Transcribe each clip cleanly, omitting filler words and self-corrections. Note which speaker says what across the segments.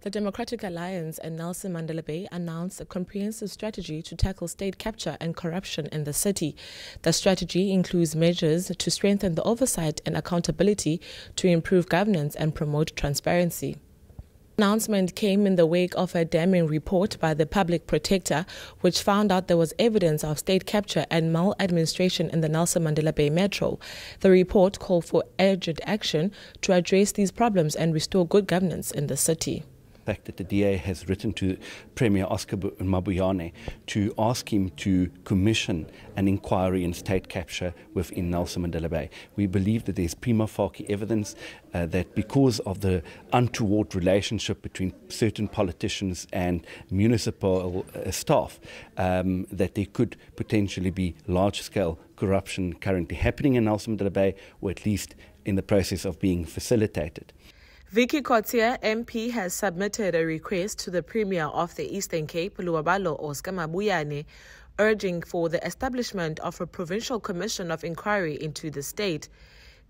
Speaker 1: The Democratic Alliance and Nelson Mandela Bay announced a comprehensive strategy to tackle state capture and corruption in the city. The strategy includes measures to strengthen the oversight and accountability, to improve governance and promote transparency. The announcement came in the wake of a damning report by the Public Protector, which found out there was evidence of state capture and maladministration in the Nelson Mandela Bay Metro. The report called for urgent action to address these problems and restore good governance in the city.
Speaker 2: The fact that the DA has written to Premier Oscar Mabuyane to ask him to commission an inquiry in state capture within Nelson Mandela Bay. We believe that there's prima facie evidence that because of the untoward relationship between certain politicians and municipal staff, that there could potentially be large-scale corruption currently happening in Nelson Mandela Bay, or at least in the process of being facilitated.
Speaker 1: Vicky Coetzee, MP, has submitted a request to the Premier of the Eastern Cape, Luabalo Oscar Mabuyane, urging for the establishment of a provincial commission of inquiry into the state.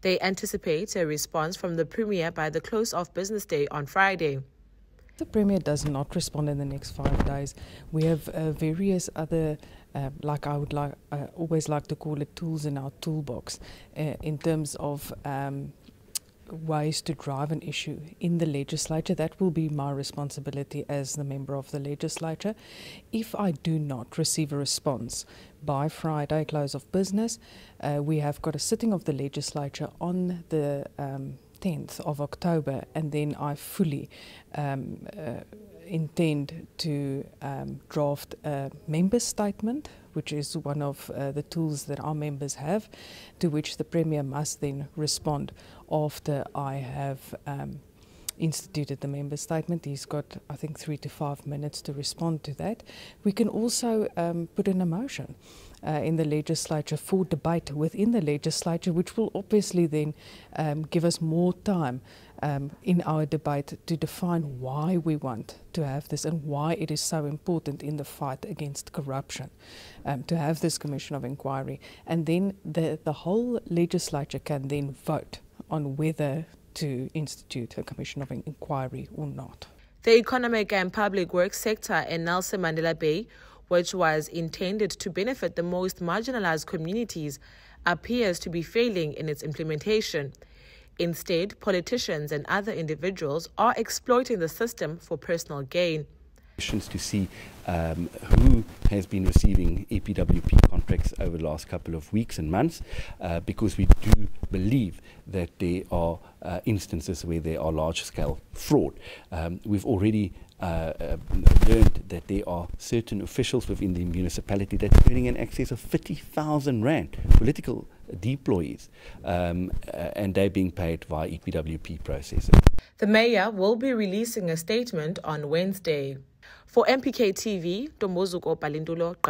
Speaker 1: They anticipate a response from the Premier by the close of business day on Friday.
Speaker 3: The Premier does not respond in the next 5 days. We have various other, like I would always like to call it, tools in our toolbox in terms of ways to drive an issue in the legislature. That will be my responsibility as the member of the legislature. If I do not receive a response by Friday, close of business, we have got a sitting of the legislature on the 10th of October, and then I fully intend to draft a member statement, which is one of the tools that our members have, to which the Premier must then respond after I have instituted the member statement. He's got, I think, 3 to 5 minutes to respond to that. We can also put in a motion in the legislature for debate within the legislature, which will obviously then give us more time in our debate to define why we want to have this and why it is so important in the fight against corruption to have this commission of inquiry. And then the whole legislature can then vote on whether to institute a commission of inquiry or not.
Speaker 1: The economic and public works sector in Nelson Mandela Bay, which was intended to benefit the most marginalized communities, appears to be failing in its implementation. Instead, politicians and other individuals are exploiting the system for personal gain.
Speaker 2: To see who has been receiving EPWP contracts over the last couple of weeks and months, because we do believe that there are instances where there are large-scale fraud. We've already learned that there are certain officials within the municipality that are earning in excess of 50,000 rand, political deployees, and they're being paid via EPWP processes.
Speaker 1: The mayor will be releasing a statement on Wednesday. For MPK TV, Domozuko Palindulo.